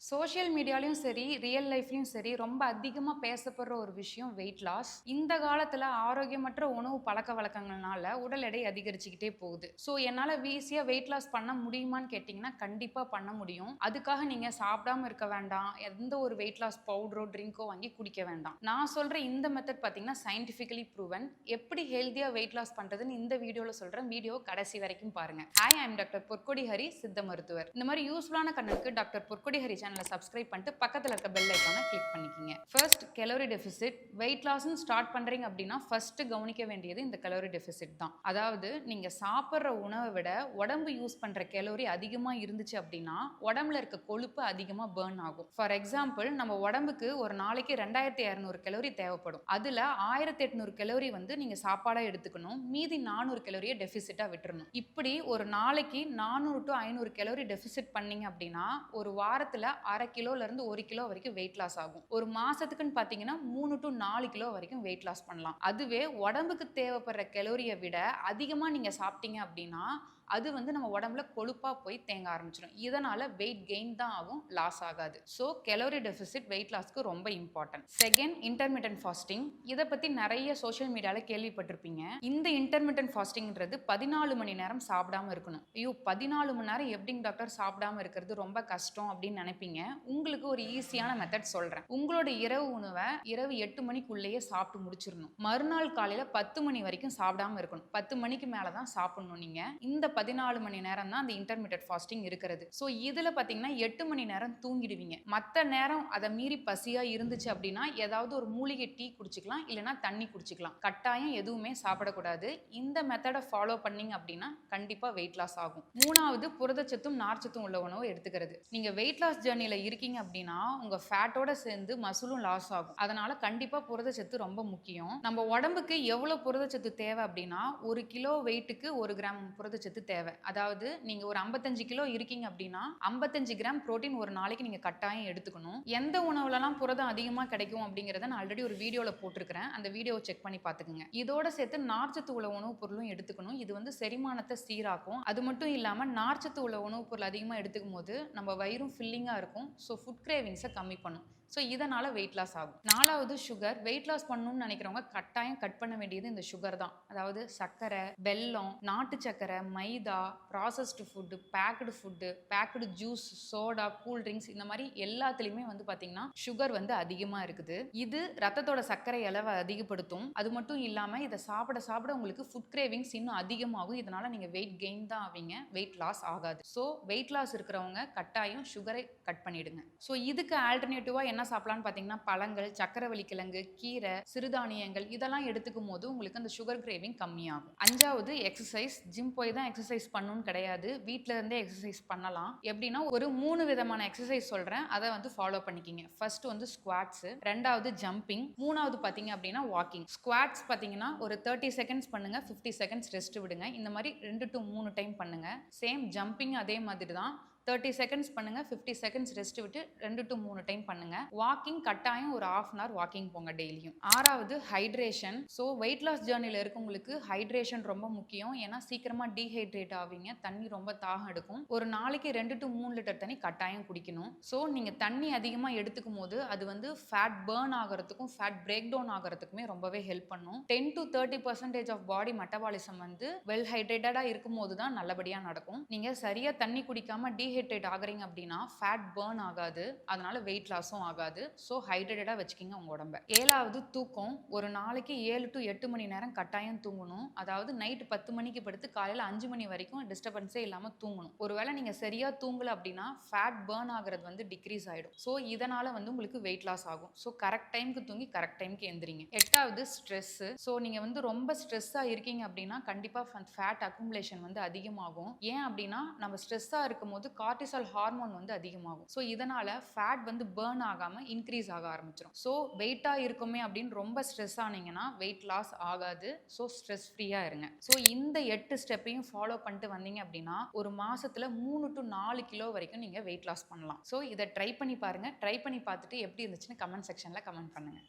Social மீடியாலயும் சரி, real லைஃப்லயும் சரி, ரொம்ப அதிகமா பேசப்படுற ஒரு விஷயம் வெயிட் லாஸ். இந்த காலத்துல ஆரோக்கியமற்ற உணவு பழக்கவழக்கங்கள்னால உடல் எடை அதிகரிச்சுக்கிட்டே போகுது. என்னால ஈஸியா வெயிட் லாஸ் பண்ண முடியுமான்னு கேட்டீங்கன்னா, கண்டிப்பா பண்ண முடியும். அதுக்காக நீங்க சாப்பிடாம இருக்க வேண்டாம். எந்த ஒரு வெயிட் லாஸ் பவுடரோ, ட்ரிங்கோ வாங்கி குடிக்க வேண்டாம். நான் சொல்ற இந்த மெத்தட் பார்த்தீங்கன்னா, சயின்டிஃபிக்கலி ப்ரூவன். எப்படி ஹெல்தியா வெயிட் லாஸ் பண்றதுன்னு இந்த வீடியோல சொல்றேன். வீடியோ கடைசி வரைக்கும் பாருங்க. ஹாய், ஐ அம் டாக்டர் பொற்கொடி ஹரி, சித்த மருத்துவர். இந்த மாதிரி யூஸ்ஃபுல்லான கண்ணுக்கு டாக்டர் பொற்கொடி ஹரி சேனலை சப்ஸ்கிரைப் பண்ணிட்டு பக்கத்துல இருக்க பெல் ஐகானை கிளிக் பண்ணிக்கங்க. First calorie deficit. வெயிட் லாஸ்ன்னு ஸ்டார்ட் பண்றீங்க அப்படின்னா ஃபர்ஸ்ட் கவனிக்க வேண்டியது இந்த கலோரி டெபிசிட் தான். அதாவது நீங்க சாப்பிட்ற உணவை விட உடம்பு யூஸ் பண்ற கலோரி அதிகமா இருந்துச்சு அப்படின்னா உடம்புல இருக்க கொழுப்பு அதிகமா பேர்ன் ஆகும். ஃபார் எக்ஸாம்பிள், நம்ம உடம்புக்கு ஒரு நாளைக்கு 2200 கலோரி தேவைப்படும். அதுல 1800 கலோரி வந்து நீங்க சாப்பாடா எடுத்துக்கணும். மீதி 400 கலோரியை டெபிசிட்டா விட்டுறணும். இப்படி ஒரு நாளைக்கு 400 to 500 கலோரி டெபிசிட் பண்ணீங்க அப்படின்னா ஒரு வாரத்துல அரை கிலோல இருந்து 1 கிலோ வரைக்கும் வெயிட் லாஸ் ஆகும். ஒரு மாசத்துக்குன்னு பாத்தீங்கன்னா 3 to 4 கிலோ வரைக்கும் வெயிட் லாஸ் பண்ணலாம். அதுவே உடம்புக்கு தேவைப்படுற கலோரியை விட அதிகமா நீங்க சாப்பிட்டீங்க அப்படின்னா அது வந்து நம்ம உடம்புல கொழுப்பா போய் தேங்க ஆரம்பிச்சிடும். இதனால வெயிட் கெயின் தான் ஆகும், லாஸ் ஆகாது. கலோரி டெபிசிட் வெயிட் லாஸ்க்கு ரொம்ப இம்பார்ட்டன்ட். Second, intermittent fasting. இதை பத்தி நிறைய சோஷியல் மீடியால கேள்விப்பட்டிருப்பீங்க. இந்த இன்டர்மிட்டன்ட் ஃபாஸ்டிங்ன்றது 14 மணி நேரம் சாப்பிடாம இருக்கணும். ஐயோ, 14 மணி நேரம் எப்படிங்க டாக்டர் சாப்பிடாம இருக்கிறது, ரொம்ப கஷ்டம் அப்படின்னு நினைப்பீங்க. உங்களுக்கு ஒரு ஈஸியான மெத்தட் சொல்றேன். உங்களோட இரவு உணவை இரவு 8 மணிக்குள்ளேயே சாப்பிட்டு முடிச்சிடணும். மறுநாள் காலையில 10 மணி வரைக்கும் சாப்பிடாம இருக்கணும். 10 மணிக்கு மேலதான் சாப்பிடணும். நீங்க இந்த 14 மணி நேரம் தான் அந்த இன்டர்மிட்டன்ட் ஃபாஸ்டிங் இருக்கிறது. இதுல பாத்தீங்கன்னா 8 மணி நேரம் தூங்கிடுவீங்க. மத்த நேரம் அதை மீறி பசியா இருந்துச்சு அப்படின்னா ஏதாவது ஒரு மூலிகை டீ குடிச்சுக்கலாம், இல்லைன்னா தண்ணி குடிச்சுக்கலாம். கட்டாயம் எதுவுமே சாப்பிடக்கூடாது. இந்த மெத்தடை ஃபாலோ பண்ணீங்க அப்படின்னா கண்டிப்பா வெயிட் லாஸ் ஆகும். மூணாவது, புரதச்சத்தும் நார்ச்சத்தும் உள்ள உணவு எடுத்துக்கிறது. நீங்க வெயிட் லாஸ் ஜர்னில இருக்கீங்க அப்படின்னா உங்க ஃபேட்டோட சேர்ந்து மசிலும் லாஸ் ஆகும். அதனால கண்டிப்பா புரதச்சத்து ரொம்ப முக்கியம். நம்ம உடம்புக்கு எவ்வளவு புரதச்சத்து தேவை அப்படின்னா 1 கிலோ வெயிட்டுக்கு 1 கிராம் புரதச்சத்து தேவை. அதாவது நீங்க ஒரு 55 கிலோ இருக்கீங்க அப்படின்னா 55 கிராம் புரோட்டீன் ஒரு நாளைக்கு நீங்க கட்டாயம் எடுத்துக்கணும். எந்த உணவுலலாம் புரதம் அதிகமா கிடைக்கும் அப்படிங்கறத நான் ஆல்ரெடி ஒரு வீடியோல போட்டிருக்கிறேன். அந்த வீடியோவை செக் பண்ணி பாத்துக்கோங்க. இதோட சேர்த்து நார்ச்சத்து உள்ள உணவுப் பொருளும் எடுத்துக்கணும். இது வந்து செரிமானத்தை சீராக்கும். அது மட்டும் இல்லாம நார்ச்சத்து உள்ள உணவுப் பொருள் அதிகமா எடுத்துக்கும் போது நம்ம வயிறும் ஃபில்லிங்கா இருக்கும். ஃபுட் கிரேவிங்ஸை கம்மி பண்ணும். இதனால வெயிட் லாஸ் ஆகும். நாலாவது, சுகர். வெயிட் லாஸ் பண்ணணும்னு நினைக்கிறவங்க கட்டாயம் கட் பண்ண வேண்டியது இந்த சுகர் தான். அதாவது சர்க்கரை, வெல்லம், நாட்டு சர்க்கரை, maida, processed food, packed juice, soda, cool drinks, இந்த மாதிரி எல்லாத்துலயுமே வந்து பாத்தீங்கன்னா சுகர் வந்து அதிகமா இருக்குது. இது ரத்தத்தோட சர்க்கரை அளவை அதிகப்படுத்தும். அது மட்டும் இல்லாம இதை சாப்பிட சாப்பிட உங்களுக்கு ஃபுட் கிரேவிங்ஸ் இன்னும் அதிகமாகும். இதனால நீங்க வெயிட் கெயின் தான் ஆவீங்க, வெயிட் லாஸ் ஆகாது. வெயிட் லாஸ் இருக்கிறவங்க கட்டாயம் சுகரை கட் பண்ணிடுங்க. இதுக்கு ஆல்டர்னேட்டிவா என்ன சாப்பிடலாம்னு பாத்தீங்கன்னா பழங்கள், சக்கரவள்ளி கிழங்கு, கீரை, சிறுதானியங்கள் இதெல்லாம் எடுத்துக்கும் போது உங்களுக்கு அந்த சுகர் கிரேவிங் கம்மியாகும். அஞ்சாவது, எக்ஸசைஸ். ஜிம் போய் தான் எக்ஸசைஸ் பண்ணணும்னு கிடையாது. வீட்ல இருந்தே எக்ஸசைஸ் பண்ணலாம். எப்படின்னா ஒரு 3 விதமான எக்ஸசைஸ் சொல்றேன், அதை வந்து ஃபாலோ பண்ணிக்கிங்க. ஃபர்ஸ்ட் வந்து ஸ்குவாட்ஸ், ரெண்டாவது ஜம்பிங், மூணாவது பாத்தீங்க அப்படின்னா வாக்கிங். ஸ்குவாட்ஸ் பாத்தீங்கன்னா ஒரு 30 செகண்ட்ஸ் பண்ணுங்க, 50 செகண்ட்ஸ் ரெஸ்ட் விடுங்க. இந்த மாதிரி 2 to 3 டைம் பண்ணுங்க. சேம் ஜம்பிங் அதே மாதிரி தான். 30 செகண்ட்ஸ் பண்ணுங்க, 50 செகண்ட்ஸ் ரெஸ்ட் விட்டு 2 to 3 டைம் பண்ணுங்க. வாக்கிங் கட்டாயம் ஒரு 1/2 hour வாக்கிங் போங்க டெய்லியும். ஆறாவது, ஹைட்ரேஷன். வெயிட் லாஸ் ஜர்னில இருக்கவங்களுக்கு ஹைட்ரேஷன் ரொம்ப முக்கியம். ஏன்னா சீக்கிரமா டீஹைட்ரேட் ஆவீங்க, தண்ணி ரொம்ப தாகம் எடுக்கும். ஒரு நாளைக்கு 2 to 3 லிட்டர் தண்ணி கட்டாயம் குடிக்கணும். நீங்க தண்ணி அதிகமா எடுத்துக்கும் போது அது வந்து ஃபேட் பர்ன் ஆகிறதுக்கும் ஃபேட் பிரேக் டவுன் ஆகிறதுக்குமே ரொம்பவே ஹெல்ப் பண்ணும். 10 to 30% ஆஃப் பாடி மெட்டபாலிசம் வந்து வெல் ஹைட்ரேட்டடா இருக்கும் போது தான் நல்லபடியா நடக்கும். நீங்க சரியா தண்ணி குடிக்காம டீஹைட்ரேட் ஆகுறீங்க அப்படின்னா ஃபேட் பர்ன் ஆகாது, அதனால வெயிட் லாஸும் ஆகாது. ஹைட்ரேட்டடா வச்சுக்கிங்க உங்க உடம்ப. ஏழாவது, தூக்கம். ஒரு நாளைக்கு 7 to 8 மணி நேரம் கட்டாயம் தூங்கணும். அதாவது நைட் 10 மணிக்கு படுத்து காலையில 5 மணி வரைக்கும் டிஸ்டர்பன்ஸே இல்லாம தூங்கணும். ஒருவேளை நீங்க சரியா தூங்கல அப்படின்னா ஃபேட் பர்ன் ஆகிறது வந்து டிக்ரீஸ் ஆயிடும். இதனால வந்து உங்களுக்கு வெயிட் லாஸ் ஆகும். கரெக்ட் டைம்க்கு தூங்கி கரெக்ட் டைம்க்கு எந்திரிங்க. எட்டாவது, ஸ்ட்ரெஸ். நீங்க வந்து ரொம்ப ஸ்ட்ரெஸ்ஸா இருக்கீங்க அப்படின்னா கண்டிப்பா ஃபேட் அக்குமுலேஷன் வந்து அதிகமாகும். ஏன் அப்படின்னா நம்ம ஸ்ட்ரெஸ்ஸா இருக்கும் போது கார்டிசால் ஹார்மோன் வந்து அதிகமாகும். இதனால ஃபேட் வந்து பர்ன் ஆகாம இன்க்ரீஸ் ஆக ஆரம்பிச்சிடும். வெயிட்டா இருக்குமே அப்படின்னு ரொம்ப ஸ்ட்ரெஸ் ஆனீங்கன்னா வெயிட் லாஸ் ஆகாது. ஸ்ட்ரெஸ் ஃப்ரீயா இருங்க. இந்த 8 ஸ்டெப்பையும் ஃபாலோ பண்ணிட்டு வந்தீங்க அப்படின்னா ஒரு மாசத்துல 3 to 4 கிலோ வரைக்கும் நீங்க வெயிட் லாஸ் பண்ணலாம். இதை ட்ரை பண்ணி பாருங்க. ட்ரை பண்ணி பார்த்துட்டு எப்படி இருந்துச்சுன்னு கமெண்ட் செக்ஷன்ல கமெண்ட் பண்ணுங்க.